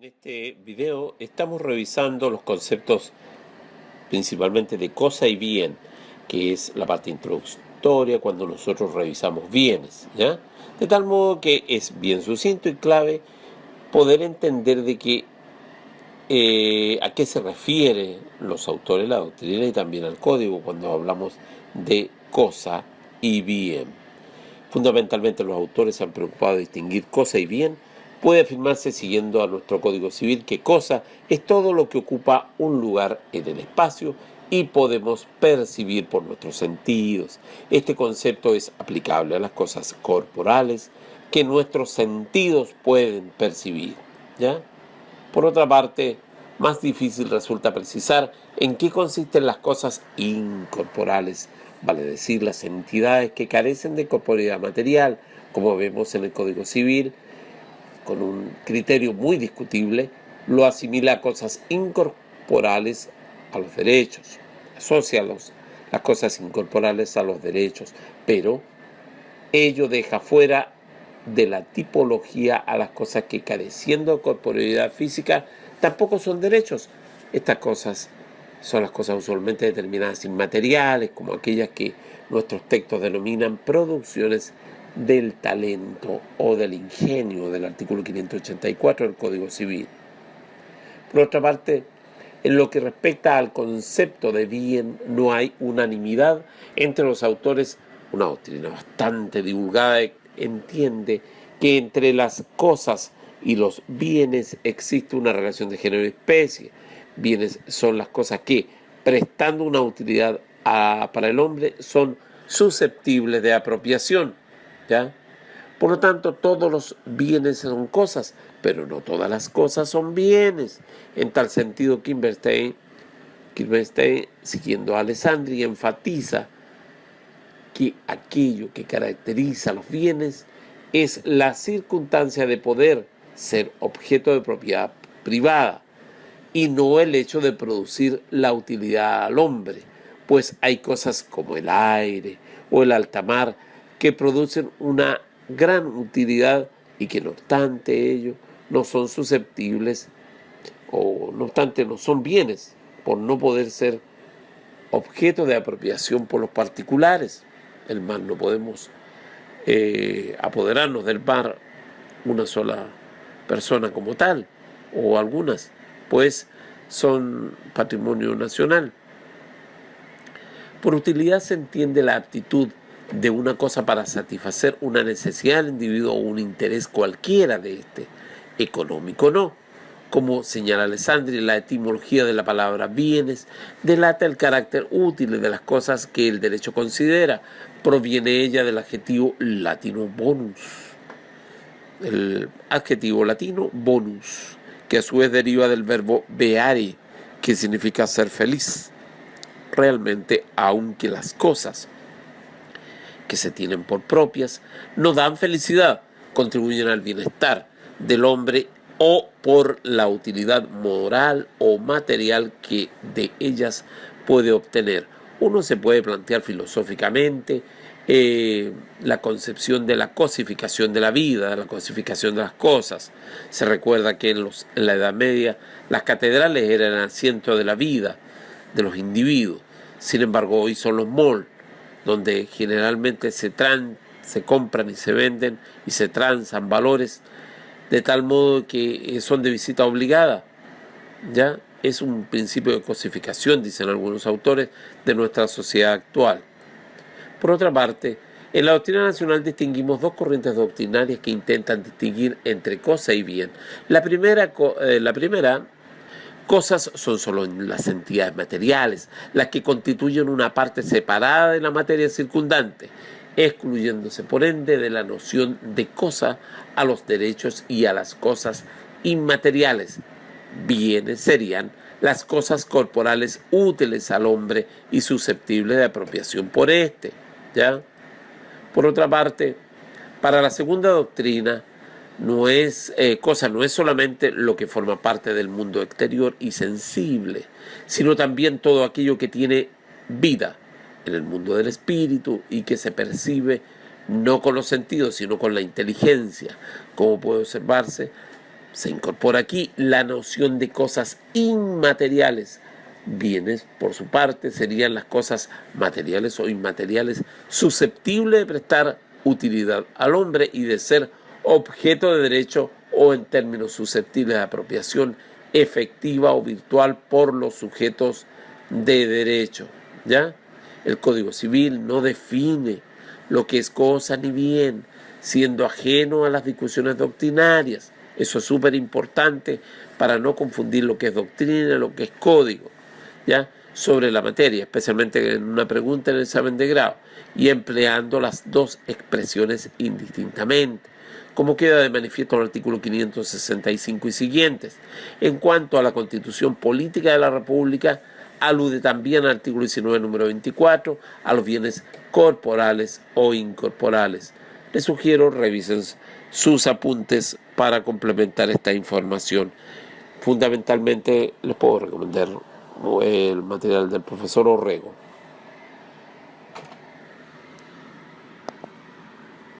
En este video estamos revisando los conceptos principalmente de cosa y bien, que es la parte introductoria cuando nosotros revisamos bienes, ¿ya? De tal modo que es bien sucinto y clave poder entender de que a qué se refieren los autores de la doctrina y también al código cuando hablamos de cosa y bien. Fundamentalmente los autores se han preocupado de distinguir cosa y bien. Puede afirmarse siguiendo a nuestro Código Civil que cosa es todo lo que ocupa un lugar en el espacio y podemos percibir por nuestros sentidos. Este concepto es aplicable a las cosas corporales que nuestros sentidos pueden percibir, ¿ya? Por otra parte, más difícil resulta precisar en qué consisten las cosas incorporales, vale decir, las entidades que carecen de corporeidad material, como vemos en el Código Civil, con un criterio muy discutible, lo asimila a cosas incorporales a los derechos, asocia las cosas incorporales a los derechos, pero ello deja fuera de la tipología a las cosas que, careciendo de corporeidad física, tampoco son derechos. Estas cosas son las cosas usualmente determinadas inmateriales, como aquellas que nuestros textos denominan producciones del talento o del ingenio del artículo 584 del Código Civil. Por otra parte, en lo que respecta al concepto de bien, no hay unanimidad entre los autores. Una doctrina bastante divulgada entiende que entre las cosas y los bienes existe una relación de género y especie. Bienes son las cosas que, prestando una utilidad para el hombre, son susceptibles de apropiación, ¿ya? Por lo tanto, todos los bienes son cosas, pero no todas las cosas son bienes. En tal sentido, Kimberstein, siguiendo a Alessandri, enfatiza que aquello que caracteriza a los bienes es la circunstancia de poder ser objeto de propiedad privada y no el hecho de producir la utilidad al hombre, pues hay cosas como el aire o el alta mar que producen una gran utilidad y que no obstante ello no son susceptibles o no obstante no son bienes por no poder ser objeto de apropiación por los particulares. El mar no podemos apoderarnos del mar una sola persona como tal o algunas, pues son patrimonio nacional. Por utilidad se entiende la aptitud de una cosa para satisfacer una necesidad del individuo o un interés cualquiera de este, económico no. Como señala Alessandri, la etimología de la palabra bienes delata el carácter útil de las cosas que el derecho considera. Proviene ella del adjetivo latino bonus. El adjetivo latino bonus, que a su vez deriva del verbo beare, que significa ser feliz. Realmente, aunque las cosas que se tienen por propias no dan felicidad, contribuyen al bienestar del hombre o por la utilidad moral o material que de ellas puede obtener. Uno se puede plantear filosóficamente la concepción de la cosificación de la vida, de la cosificación de las cosas. Se recuerda que en la Edad Media las catedrales eran asientos de la vida de los individuos. Sin embargo, hoy son los malls, donde generalmente se compran y se venden y se transan valores de tal modo que son de visita obligada. Ya es un principio de cosificación, dicen algunos autores, de nuestra sociedad actual. Por otra parte, en la doctrina nacional distinguimos dos corrientes doctrinarias que intentan distinguir entre cosa y bien. La primera, cosas son solo las entidades materiales, las que constituyen una parte separada de la materia circundante, excluyéndose por ende de la noción de cosa a los derechos y a las cosas inmateriales. Bienes serían las cosas corporales útiles al hombre y susceptibles de apropiación por éste, ¿ya? Por otra parte, para la segunda doctrina, no es solamente lo que forma parte del mundo exterior y sensible, sino también todo aquello que tiene vida en el mundo del espíritu y que se percibe no con los sentidos, sino con la inteligencia, como puede observarse Se incorpora aquí la noción de cosas inmateriales. Bienes, por su parte, serían las cosas materiales o inmateriales susceptibles de prestar utilidad al hombre y de ser objeto de derecho o en términos susceptibles de apropiación efectiva o virtual por los sujetos de derecho. ¿Ya? El Código Civil no define lo que es cosa ni bien, siendo ajeno a las discusiones doctrinarias. Eso es súper importante para no confundir lo que es doctrina y lo que es código, ¿ya? Sobre la materia, especialmente en una pregunta en el examen de grado, y empleando las dos expresiones indistintamente, como queda de manifiesto en el artículo 565 y siguientes. En cuanto a la Constitución Política de la República, alude también al artículo 19, número 24, a los bienes corporales o incorporales. Les sugiero revisen sus apuntes para complementar esta información. Fundamentalmente les puedo recomendar el material del profesor Orrego.